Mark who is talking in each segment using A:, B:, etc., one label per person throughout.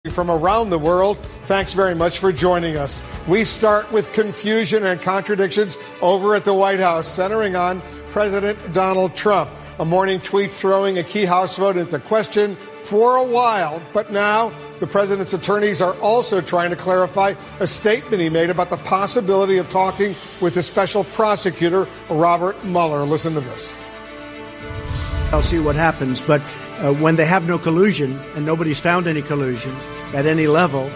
A: From around the world, thanks very much for joining us. We start with confusion and contradictions over at the White House, centering on President Donald Trump. A morning tweet throwing a key House vote into question for a while, but now the president's attorneys are also trying to clarify a statement he made about the possibility of talking with the special prosecutor, Robert Mueller. Listen to this.
B: I'll see what happens, but when they have no collusion, and nobody's found any collusion at any level,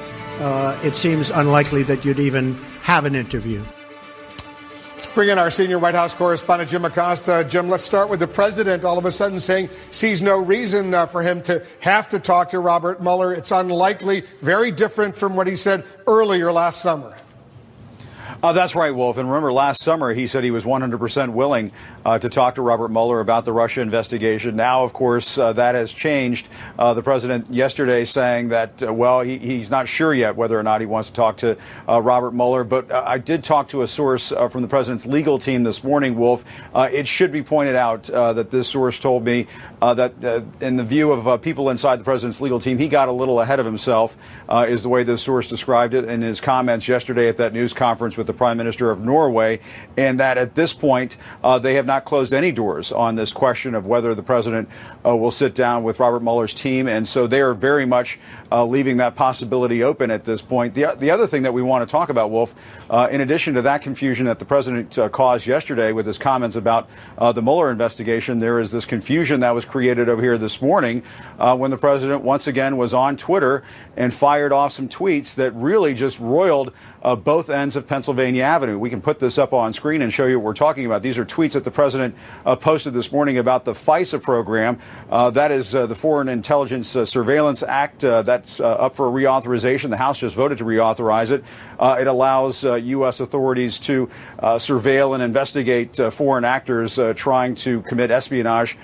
B: it seems unlikely that you'd even have an interview.
A: Let's bring in our senior White House correspondent, Jim Acosta. Jim, let's start with the president all of a sudden saying sees no reason for him to have to talk to Robert Mueller. It's unlikely, very different from what he said earlier last summer.
C: That's right, Wolf. And remember, last summer, he said he was 100% willing to talk to Robert Mueller about the Russia investigation. Now, of course, that has changed. The president yesterday saying that, he's not sure yet whether or not he wants to talk to Robert Mueller. But I did talk to a source from the president's legal team this morning, Wolf. It should be pointed out that this source told me that in the view of people inside the president's legal team, he got a little ahead of himself, is the way this source described it in his comments yesterday at that news conference with the Prime Minister of Norway, and that at this point they have not closed any doors on this question of whether the president will sit down with Robert Mueller's team, and so they are very much leaving that possibility open at this point. The other thing that we want to talk about, Wolf, in addition to that confusion that the president caused yesterday with his comments about the Mueller investigation, there is this confusion that was created over here this morning when the president once again was on Twitter and fired off some tweets that really just roiled both ends of Pennsylvania Avenue. We can put this up on screen and show you what we're talking about. These are tweets that the president posted this morning about the FISA program. That is the Foreign Intelligence Surveillance Act. That's up for reauthorization. The House just voted to reauthorize it. It allows U.S. authorities to surveil and investigate foreign actors trying to commit espionage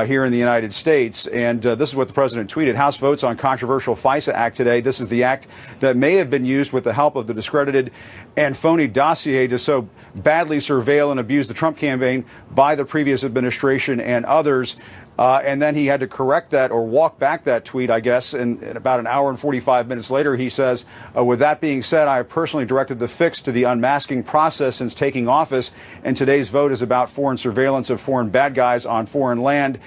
C: here in the United States. And this is what the president tweeted. House votes on controversial FISA Act today. This is the act that may have been used with the help of the discredited and phony dossier to so badly surveil and abuse the Trump campaign by the previous administration and others. And then he had to correct that or walk back that tweet, I guess, and about an hour and 45 minutes later, he says, with that being said, I have personally directed the fix to the unmasking process since taking office, and today's vote is about foreign surveillance of foreign bad guys on foreign land.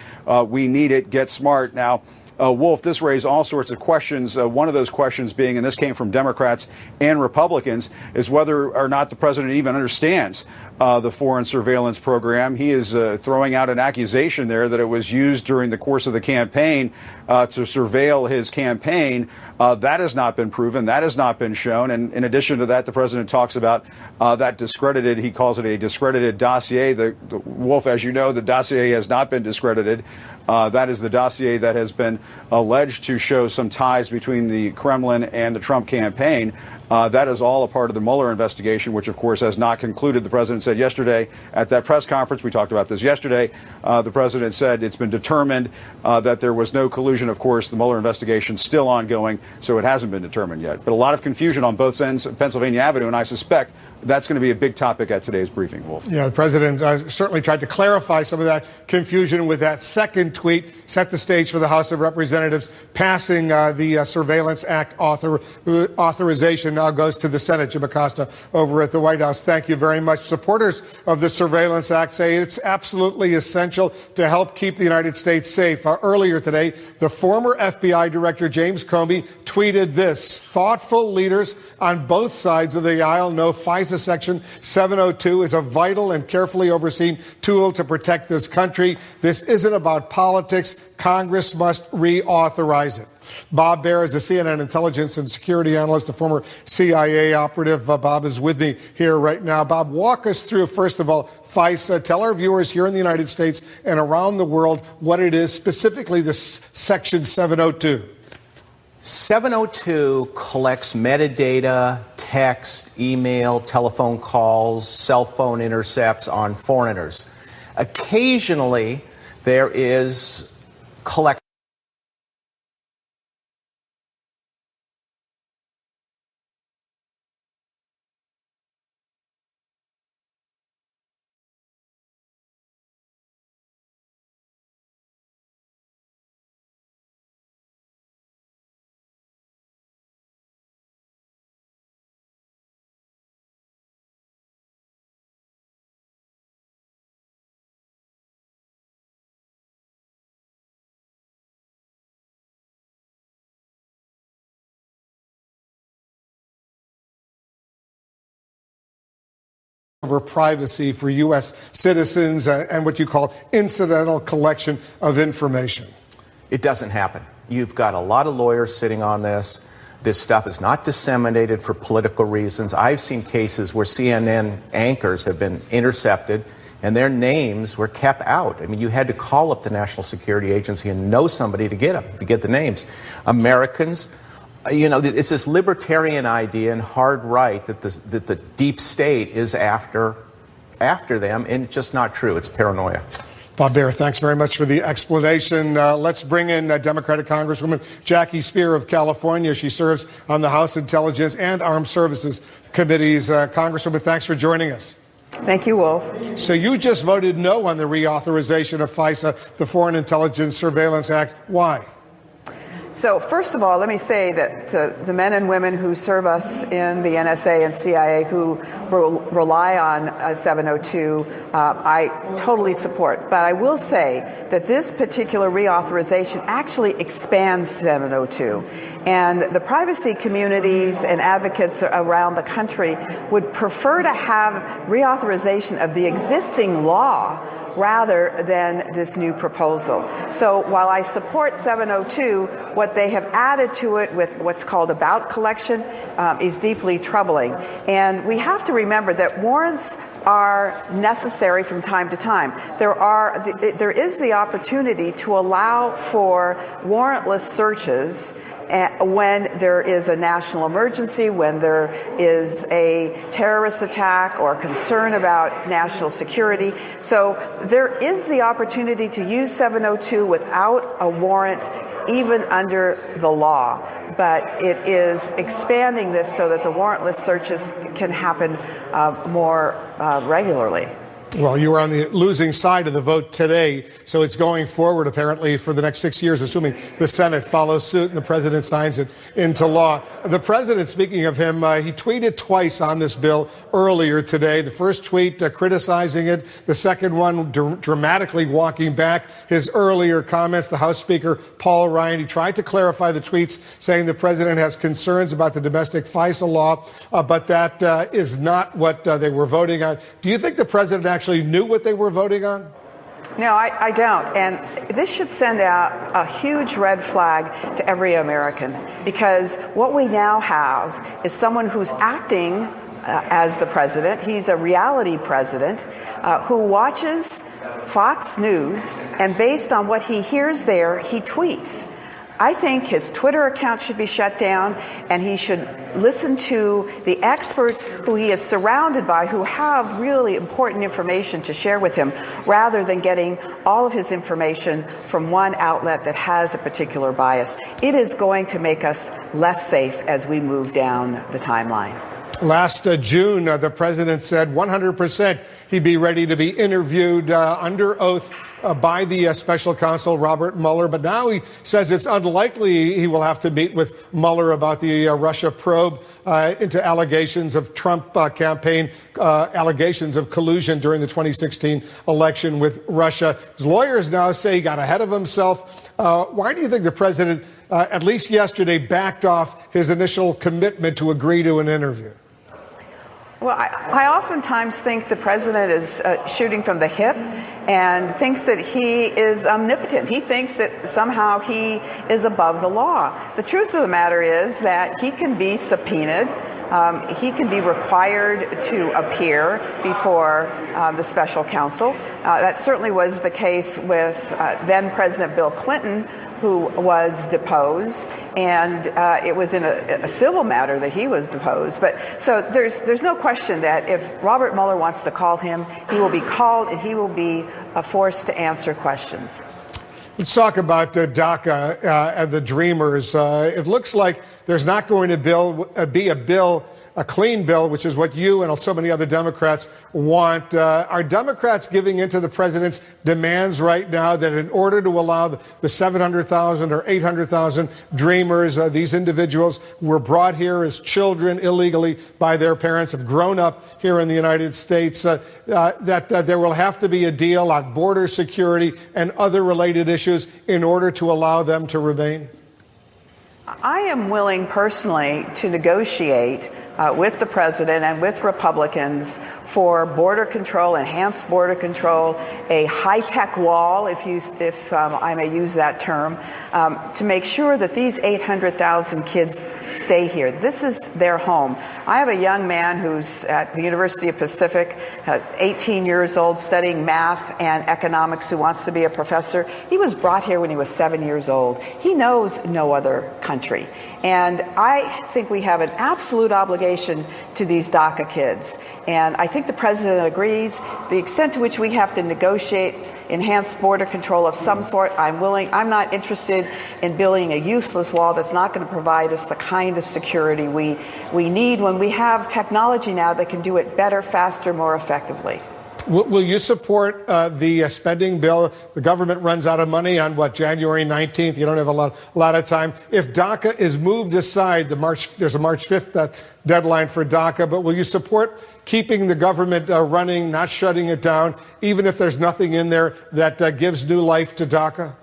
C: We need it. Get smart. Now, Wolf, this raised all sorts of questions. One of those questions being, and this came from Democrats and Republicans, is whether or not the president even understands the foreign surveillance program. He is throwing out an accusation there that it was used during the course of the campaign to surveil his campaign. That has not been proven. That has not been shown. And in addition to that, the president talks about that discredited, he calls it a discredited dossier. The Wolf, as you know, the dossier has not been discredited. That is the dossier that has been alleged to show some ties between the Kremlin and the Trump campaign. That is all a part of the Mueller investigation, which, of course, has not concluded. The president said yesterday at that press conference, we talked about this yesterday, the president said it's been determined that there was no collusion. Of course, the Mueller investigation is still ongoing, so it hasn't been determined yet. But a lot of confusion on both ends of Pennsylvania Avenue, and I suspect that's going to be a big topic at today's briefing, Wolf.
A: Yeah, the president certainly tried to clarify some of that confusion with that second tweet, set the stage for the House of Representatives passing the Surveillance Act authorization. Now goes to the Senate. Jim Acosta over at the White House. Thank you very much. Supporters of the Surveillance Act say it's absolutely essential to help keep the United States safe. Earlier today, the former FBI Director James Comey tweeted this: thoughtful leaders on both sides of the aisle know FISA Section 702 is a vital and carefully overseen tool to protect this country. This isn't about politics. Congress must reauthorize it. Bob Baer is the CNN intelligence and security analyst, a former CIA operative. Bob is with me here right now. Bob, walk us through, first of all, FISA. Tell our viewers here in the United States and around the world what it is, specifically this Section 702.
D: 702 collects metadata, text, email, telephone calls, cell phone intercepts on foreigners. Occasionally, there is collection
A: over privacy for U.S. citizens and what you call incidental collection of information?
D: It doesn't happen. You've got a lot of lawyers sitting on this. This stuff is not disseminated for political reasons. I've seen cases where CNN anchors have been intercepted and their names were kept out. I mean, you had to call up the National Security Agency and know somebody to get them, to get the names. Americans, you know, it's this libertarian idea and hard right that the deep state is after them, and it's just not true. It's paranoia.
A: Bob Baer, thanks very much for the explanation. Let's bring in Democratic Congresswoman Jackie Speer of California. She serves on the House Intelligence and Armed Services Committees. Congresswoman, thanks for joining us.
E: Thank you, Wolf.
A: So you just voted no on the reauthorization of FISA, the Foreign Intelligence Surveillance Act. Why?
E: So first of all, let me say that the men and women who serve us in the NSA and CIA who rely on 702, I totally support. But I will say that this particular reauthorization actually expands 702. And the privacy communities and advocates around the country would prefer to have reauthorization of the existing law rather than this new proposal. So while I support 702, what they have added to it with what's called about collection is deeply troubling. And we have to remember that warrants are necessary from time to time. There is the opportunity to allow for warrantless searches when there is a national emergency, when there is a terrorist attack or concern about national security. So there is the opportunity to use 702 without a warrant, even under the law. But it is expanding this so that the warrantless searches can happen more regularly.
A: Well, you were on the losing side of the vote today, so it's going forward apparently for the next 6 years, assuming the Senate follows suit and the president signs it into law. The president, speaking of him, he tweeted twice on this bill earlier today. The first tweet criticizing it, the second one dramatically walking back his earlier comments. The House Speaker, Paul Ryan, he tried to clarify the tweets, saying the president has concerns about the domestic FISA law, but that is not what they were voting on. Do you think the president actually knew what they were voting on?
E: No, I don't. And this should send out a huge red flag to every American, because what we now have is someone who's acting as the president. He's a reality president who watches Fox News, and based on what he hears there, he tweets. I think his Twitter account should be shut down, and he should listen to the experts who he is surrounded by, who have really important information to share with him, rather than getting all of his information from one outlet that has a particular bias. It is going to make us less safe as we move down the timeline.
A: Last June, the president said 100% he'd be ready to be interviewed under oath by the special counsel, Robert Mueller. But now he says it's unlikely he will have to meet with Mueller about the Russia probe into allegations of Trump campaign, allegations of collusion during the 2016 election with Russia. His lawyers now say he got ahead of himself. Why do you think the president, at least yesterday, backed off his initial commitment to agree to an interview?
E: Well, I oftentimes think the president is shooting from the hip and thinks that he is omnipotent. He thinks that somehow he is above the law. The truth of the matter is that he can be subpoenaed. He can be required to appear before the special counsel. That certainly was the case with then President Bill Clinton, who was deposed, and it was in a civil matter that he was deposed. But so there's no question that if Robert Mueller wants to call him, he will be called and he will be forced to answer questions.
A: Let's talk about DACA and the Dreamers. It looks like there's not going to be a clean bill, which is what you and so many other Democrats want. Are Democrats giving into the president's demands right now that in order to allow the 700,000 or 800,000 Dreamers, these individuals who were brought here as children illegally by their parents, have grown up here in the United States, that there will have to be a deal on border security and other related issues in order to allow them to remain?
E: I am willing personally to negotiate with the president and with Republicans for border control, enhanced border control, a high-tech wall, if I may use that term, to make sure that these 800,000 kids stay here. This is their home. I have a young man who's at the University of Pacific, 18 years old, studying math and economics, who wants to be a professor. He was brought here when he was 7 years old. He knows no other country. And I think we have an absolute obligation to these DACA kids. And I think the president agrees. The extent to which we have to negotiate enhanced border control of some sort, I'm willing. I'm not interested in building a useless wall that's not going to provide us the kind of security we need when we have technology now that can do it better, faster, more effectively.
A: Will you support the spending bill? The government runs out of money on January 19th. You don't have a lot of time. If DACA is moved aside, there's a March 5th deadline for DACA, but will you support keeping the government running, not shutting it down, even if there's nothing in there that gives new life to DACA?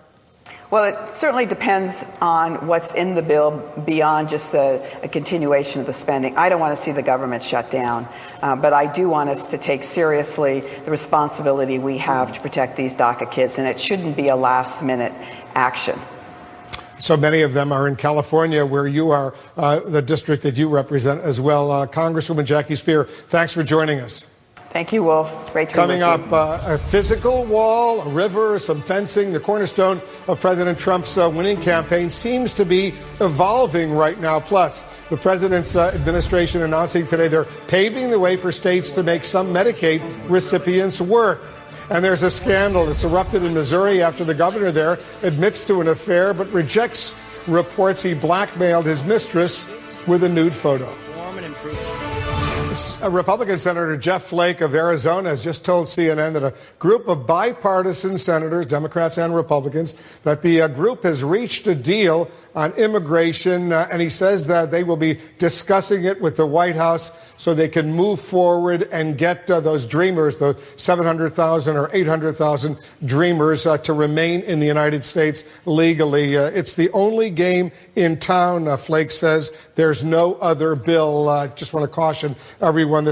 E: Well, it certainly depends on what's in the bill beyond just a continuation of the spending. I don't want to see the government shut down, but I do want us to take seriously the responsibility we have to protect these DACA kids, and it shouldn't be a last-minute action.
A: So many of them are in California, where you are, the district that you represent as well. Congresswoman Jackie Speier, thanks for joining us.
E: Thank you, Wolf. Great to be with you.
A: Coming up, a physical wall, a river, some fencing. The cornerstone of President Trump's winning campaign seems to be evolving right now. Plus, the president's administration announcing today they're paving the way for states to make some Medicaid recipients work. And there's a scandal that's erupted in Missouri after the governor there admits to an affair but rejects reports he blackmailed his mistress with a nude photo. Republican Senator Jeff Flake of Arizona has just told CNN that a group of bipartisan senators, Democrats and Republicans, that the group has reached a deal on immigration, and he says that they will be discussing it with the White House so they can move forward and get those dreamers, the 700,000 or 800,000 dreamers, to remain in the United States legally. It's the only game in town, Flake says. There's no other bill. Just want to caution everyone,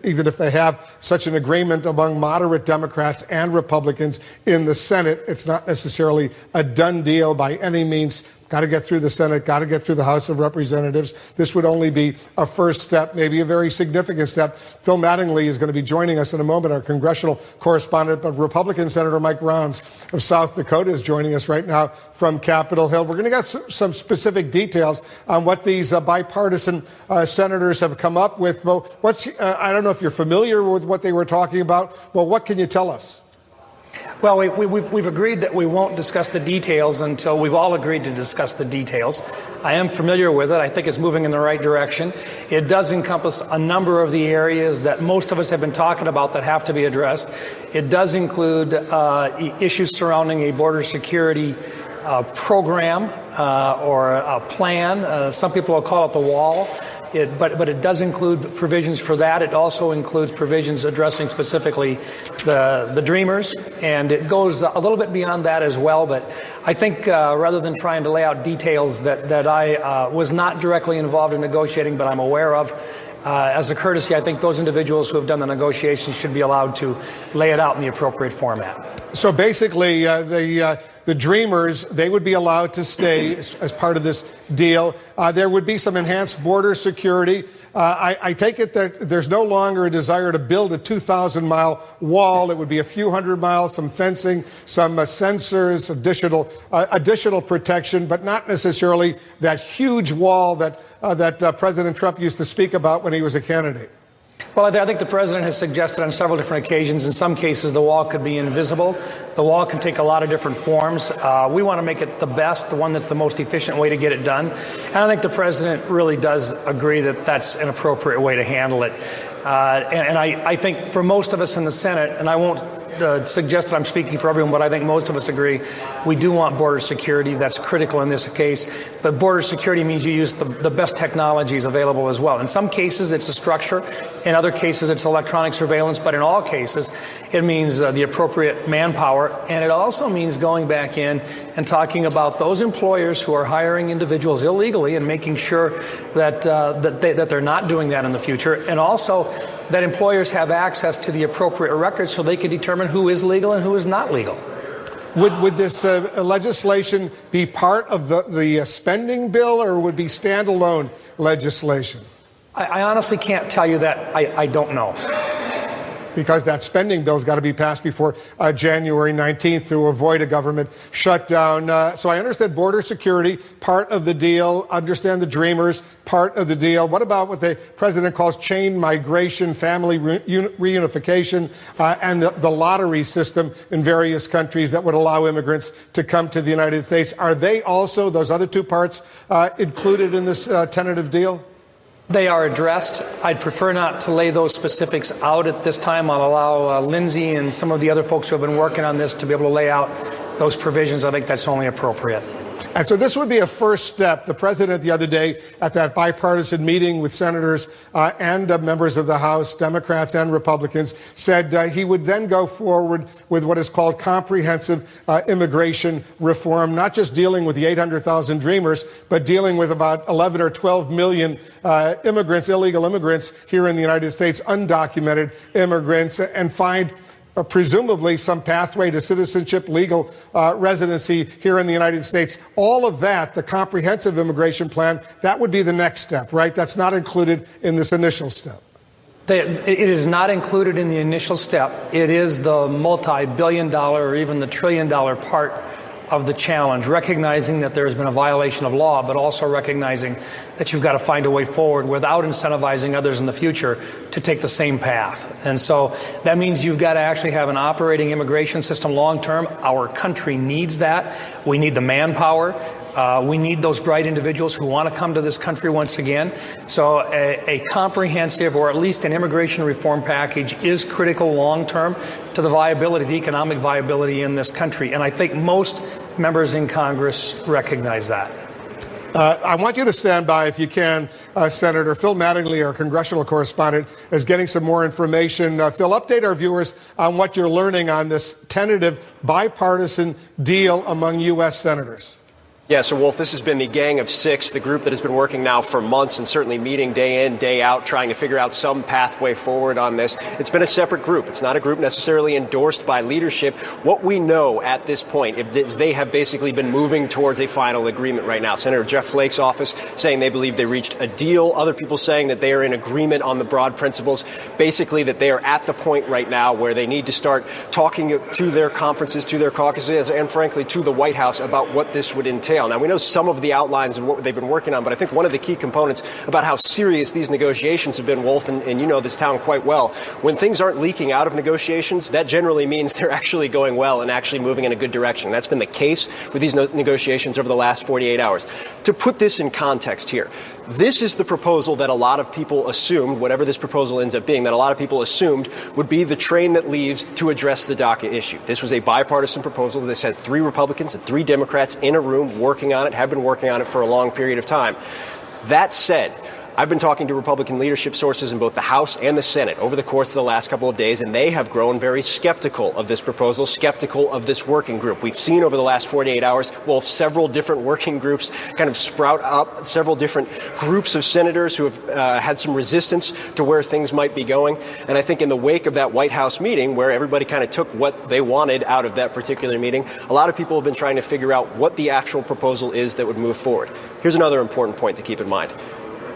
A: even if they have such an agreement among moderate Democrats and Republicans in the Senate, it's not necessarily a done deal by any means. Got to get through the Senate, got to get through the House of Representatives. This would only be a first step, maybe a very significant step. Phil Mattingly is going to be joining us in a moment, our congressional correspondent, but Republican Senator Mike Rounds of South Dakota is joining us right now from Capitol Hill. We're going to get some specific details on what these bipartisan senators have come up with. Well, I don't know if you're familiar with what they were talking about. Well, what can you tell us?
F: Well, we've agreed that we won't discuss the details until we've all agreed to discuss the details. I am familiar with it. I think it's moving in the right direction. It does encompass a number of the areas that most of us have been talking about that have to be addressed. It does include issues surrounding a border security program or a plan. Some people will call it the wall. But it does include provisions for that. It also includes provisions addressing specifically the dreamers, and it goes a little bit beyond that as well. But I think rather than trying to lay out details that I was not directly involved in negotiating, but I'm aware of, as a courtesy, I think those individuals who have done the negotiations should be allowed to lay it out in the appropriate format.
A: So basically, the dreamers, they would be allowed to stay as part of this deal. There would be some enhanced border security. I take it that there's no longer a desire to build a 2,000-mile wall. It would be a few hundred miles, some fencing, some sensors, additional protection, but not necessarily that huge wall that President Trump used to speak about when he was a candidate.
F: Well, I think the president has suggested on several different occasions, in some cases, the wall could be invisible. The wall can take a lot of different forms. We want to make it the best, the one that's the most efficient way to get it done. And I think the president really does agree that that's an appropriate way to handle it. And I think for most of us in the Senate, and I won't suggest that I'm speaking for everyone, but I think most of us agree we do want border security. That's critical in this case. But border security means you use the best technologies available as well. In some cases, it's a structure. In other cases, it's electronic surveillance. But in all cases, it means the appropriate manpower. And it also means going back in and talking about those employers who are hiring individuals illegally and making sure that they're not doing that in the future. And also that employers have access to the appropriate records so they can determine who is legal and who is not legal.
A: Would this legislation be part of the spending bill, or would it be standalone legislation?
F: I honestly can't tell you that. I don't know.
A: Because that spending bill's got to be passed before January 19th to avoid a government shutdown. So I understand border security, part of the deal. Understand the Dreamers, part of the deal. What about what the president calls chain migration, family reunification, and the lottery system in various countries that would allow immigrants to come to the United States? Are they also, those other two parts, included in this tentative deal?
F: They are addressed. I'd prefer not to lay those specifics out at this time. I'll allow Lindsay and some of the other folks who have been working on this to be able to lay out those provisions. I think that's only appropriate.
A: And so this would be a first step. The president the other day at that bipartisan meeting with senators and members of the House, Democrats and Republicans, said he would then go forward with what is called comprehensive immigration reform, not just dealing with the 800,000 Dreamers, but dealing with about 11 or 12 million immigrants, illegal immigrants here in the United States, undocumented immigrants, and find presumably some pathway to citizenship, legal residency here in the United States. All of that, the comprehensive immigration plan, that would be the next step, right? That's not included in this initial step.
F: It is not included in the initial step. It is the multi-billion-dollar or even the trillion-dollar part of the challenge, recognizing that there's been a violation of law, but also recognizing that you've got to find a way forward without incentivizing others in the future to take the same path. And so that means you've got to actually have an operating immigration system long term. Our country needs that. We need the manpower. We need those bright individuals who want to come to this country once again. So a comprehensive, or at least an immigration reform package, is critical long term to the viability, the economic viability in this country. And I think most members in Congress recognize that.
A: I want you to stand by, if you can, Senator. Phil Mattingly, our congressional correspondent, is getting some more information. Phil, update our viewers on what you're learning on this tentative bipartisan deal among U.S. senators.
G: Yeah, so Wolf, this has been the Gang of Six, the group that has been working now for months and certainly meeting day in, day out, trying to figure out some pathway forward on this. It's been a separate group. It's not a group necessarily endorsed by leadership. What we know at this point is they have basically been moving towards a final agreement right now. Senator Jeff Flake's office saying they believe they reached a deal. Other people saying that they are in agreement on the broad principles. Basically that they are at the point right now where they need to start talking to their conferences, to their caucuses, and frankly to the White House about what this would entail. Now, we know some of the outlines of what they've been working on, but I think one of the key components about how serious these negotiations have been, Wolf, and you know this town quite well, when things aren't leaking out of negotiations, that generally means they're actually going well and actually moving in a good direction. That's been the case with these negotiations over the last 48 hours. To put this in context here, this is the proposal that a lot of people assumed, whatever this proposal ends up being, that a lot of people assumed would be the train that leaves to address the DACA issue. This was a bipartisan proposal. This had 3 Republicans and 3 Democrats in a room working on it, have been working on it for a long period of time. That said, I've been talking to Republican leadership sources in both the House and the Senate over the course of the last couple of days, and they have grown very skeptical of this proposal, skeptical of this working group. We've seen over the last 48 hours, well, several different working groups kind of sprout up, several different groups of senators who have had some resistance to where things might be going. And I think in the wake of that White House meeting, where everybody kind of took what they wanted out of that particular meeting, a lot of people have been trying to figure out what the actual proposal is that would move forward. Here's another important point to keep in mind.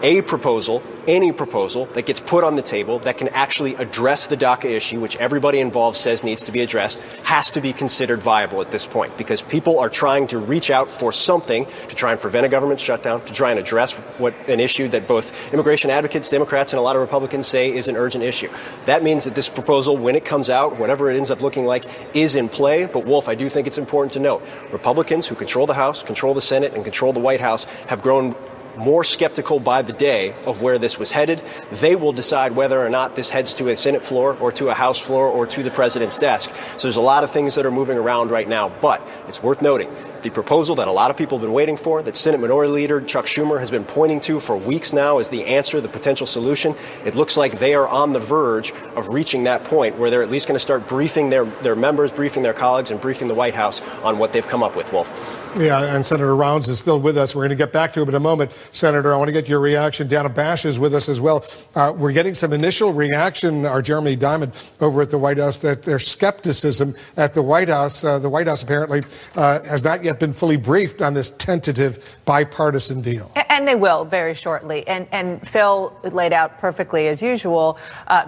G: A proposal, any proposal that gets put on the table that can actually address the DACA issue, which everybody involved says needs to be addressed, has to be considered viable at this point, because people are trying to reach out for something to try and prevent a government shutdown, to try and address an issue that both immigration advocates, Democrats, and a lot of Republicans say is an urgent issue. That means that this proposal, when it comes out, whatever it ends up looking like, is in play. But, Wolf, I do think it's important to note, Republicans who control the House, control the Senate, and control the White House have grown more skeptical by the day of where this was headed. They will decide whether or not this heads to a Senate floor or to a House floor or to the president's desk. So there's a lot of things that are moving around right now, but it's worth noting the proposal that a lot of people have been waiting for, that Senate Minority Leader Chuck Schumer has been pointing to for weeks now as the answer, the potential solution. It looks like they are on the verge of reaching that point where they're at least going to start briefing their members, briefing their colleagues, and briefing the White House on what they've come up with, Wolf.
A: Yeah, and Senator Rounds is still with us. We're going to get back to him in a moment. Senator, I want to get your reaction. Dana Bash is with us as well. We're getting some initial reaction, our Jeremy Diamond over at the White House, that there's skepticism at the White House. The White House apparently has not yet been fully briefed on this tentative bipartisan deal.
H: And they will very shortly. And Phil laid out perfectly, as usual,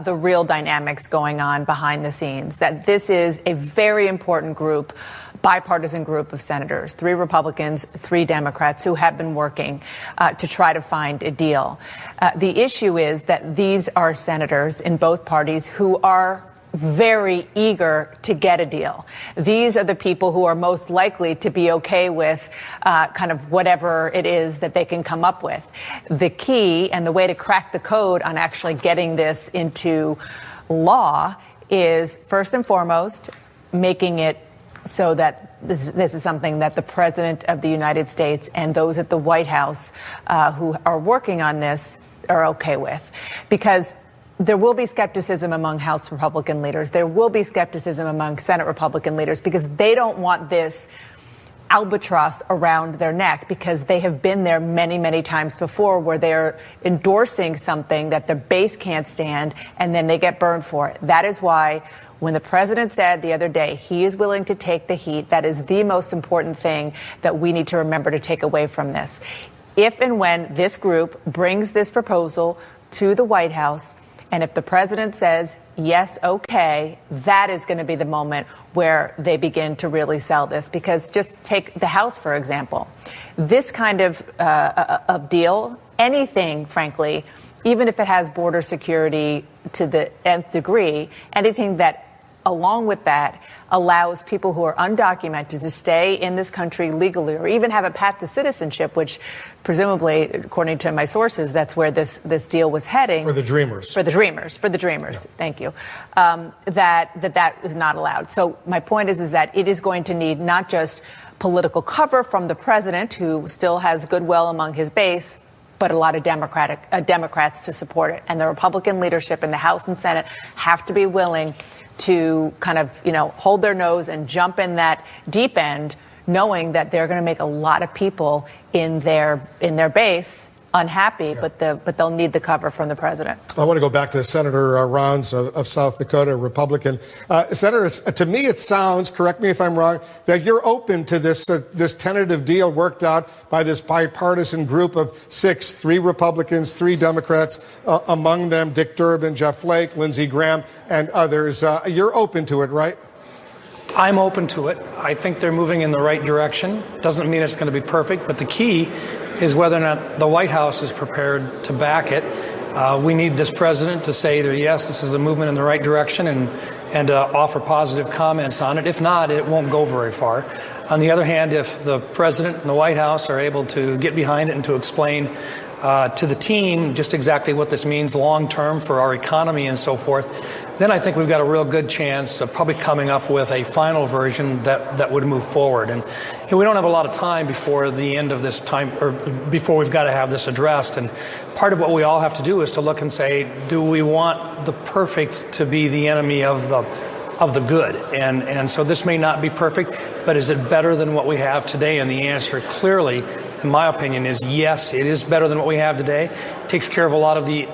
H: the real dynamics going on behind the scenes, that this is a very important group, bipartisan group of senators, 3 Republicans, 3 Democrats, who have been working to try to find a deal. The issue is that these are senators in both parties who are very eager to get a deal. These are the people who are most likely to be okay with kind of whatever it is that they can come up with. The key and the way to crack the code on actually getting this into law is, first and foremost, making it so that this is something that the President of the United States and those at the White House who are working on this are okay with. Because there will be skepticism among House Republican leaders. There will be skepticism among Senate Republican leaders because they don't want this albatross around their neck, because they have been there many, many times before where they're endorsing something that the base can't stand and then they get burned for it. That is why when the president said the other day he is willing to take the heat, that is the most important thing that we need to remember to take away from this. If and when this group brings this proposal to the White House, and if the president says, yes, okay, that is going to be the moment where they begin to really sell this. Because just take the House, for example. This kind of deal, anything, frankly, even if it has border security to the nth degree, anything that along with that allows people who are undocumented to stay in this country legally or even have a path to citizenship, which presumably, according to my sources, that's where this deal was heading.
A: For the Dreamers.
H: For the Dreamers. Yeah. Thank you. That is not allowed. So my point is that it is going to need not just political cover from the president, who still has goodwill among his base, but a lot of Democrats to support it. And the Republican leadership in the House and Senate have to be willing to kind of, hold their nose and jump in that deep end, knowing that they're going to make a lot of people in their base unhappy, but they'll need the cover from the president. I
A: want to go back to Senator Rounds of South Dakota, Republican. Senator, to me it sounds, correct me if I'm wrong, that you're open to this tentative deal worked out by this bipartisan group of 6, 3 Republicans, 3 Democrats, among them Dick Durbin, Jeff Flake, Lindsey Graham, and others. You're open to it, right?
F: I'm open to it. I think they're moving in the right direction. Doesn't mean it's going to be perfect, but the key is whether or not the White House is prepared to back it. We need this president to say either, yes, this is a movement in the right direction, and offer positive comments on it. If not, it won't go very far. On the other hand, if the president and the White House are able to get behind it and to explain to the team just exactly what this means long term for our economy and so forth, then I think we've got a real good chance of probably coming up with a final version that would move forward. And we don't have a lot of time before the end of this time, or before we've got to have this addressed. And part of what we all have to do is to look and say, do we want the perfect to be the enemy of the good? And so this may not be perfect, but is it better than what we have today? And the answer clearly, in my opinion, is yes, it is better than what we have today. It takes care of a lot of the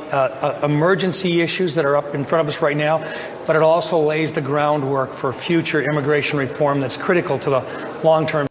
F: emergency issues that are up in front of us right now, but it also lays the groundwork for future immigration reform that's critical to the long-term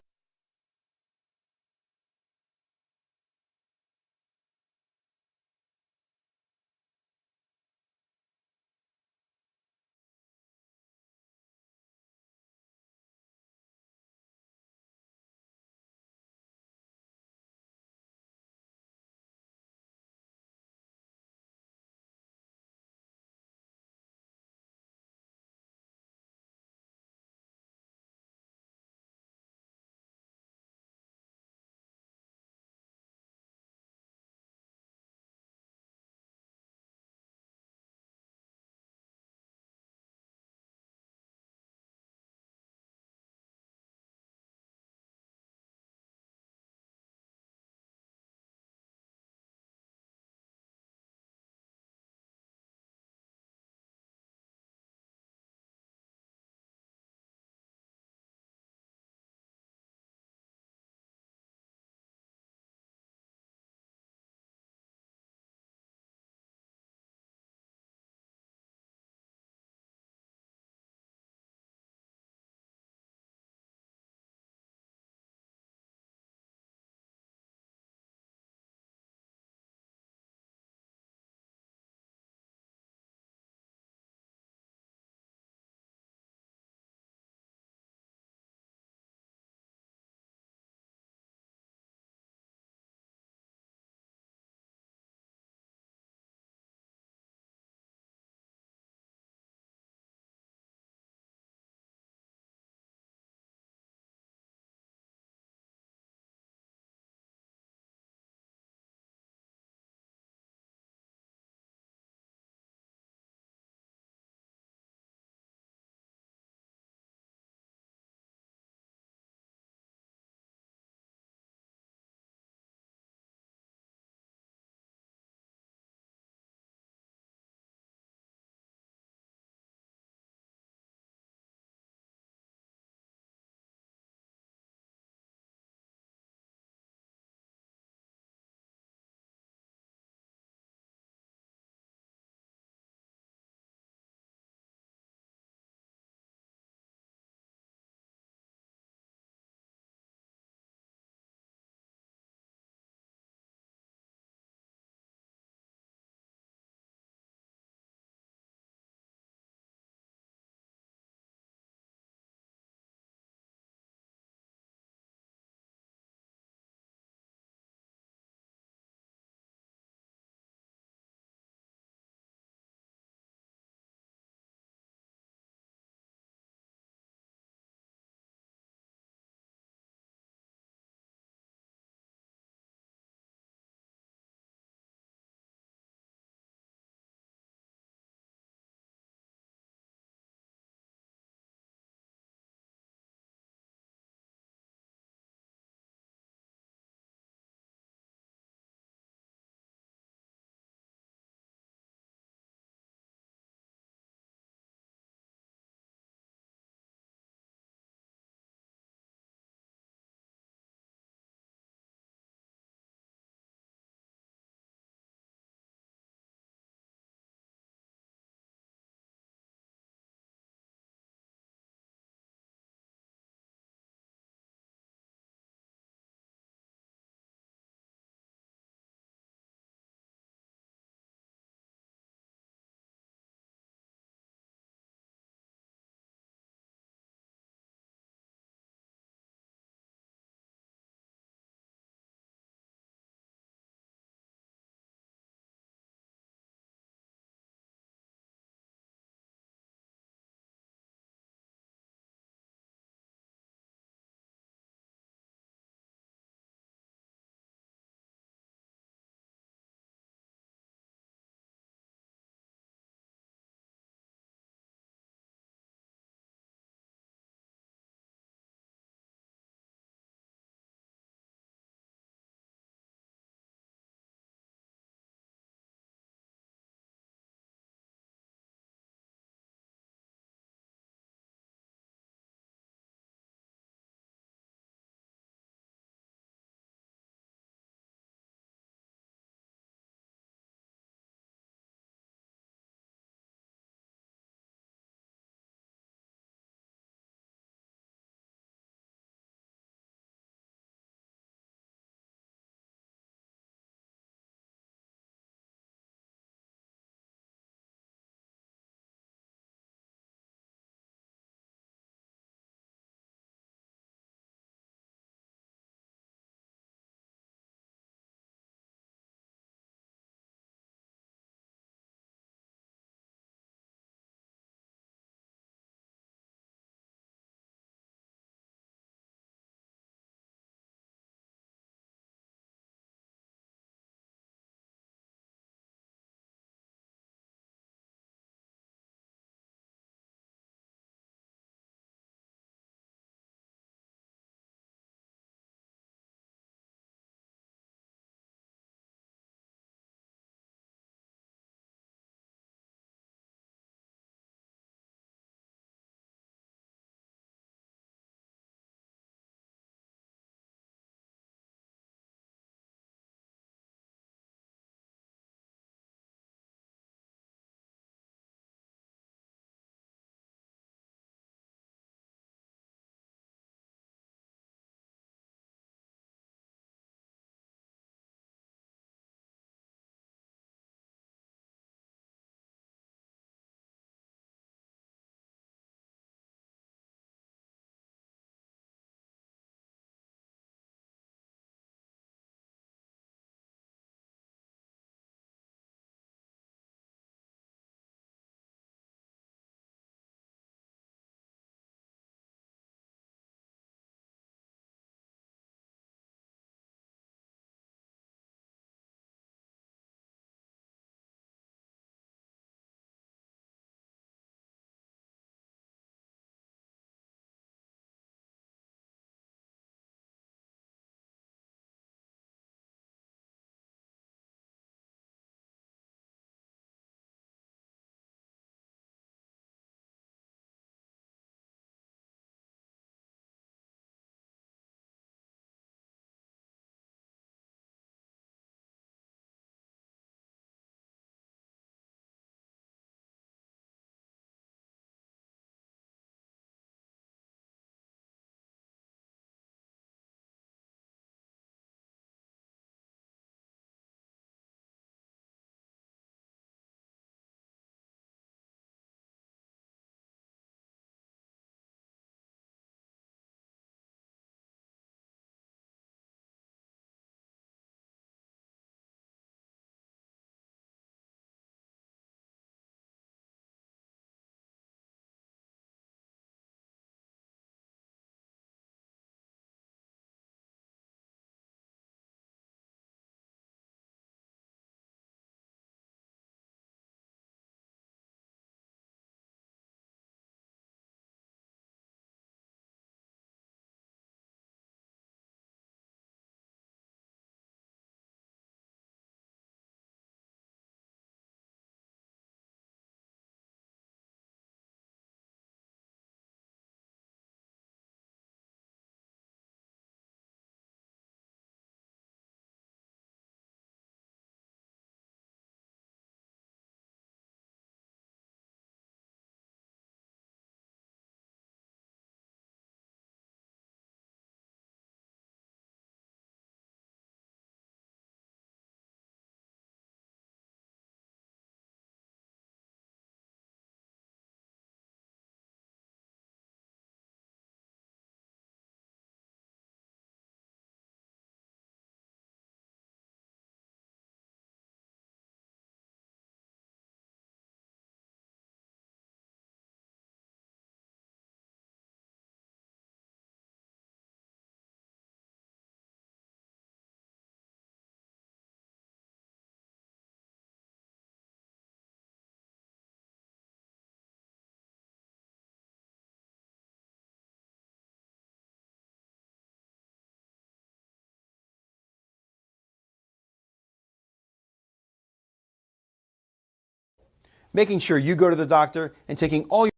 I: making sure you go to the doctor and taking all your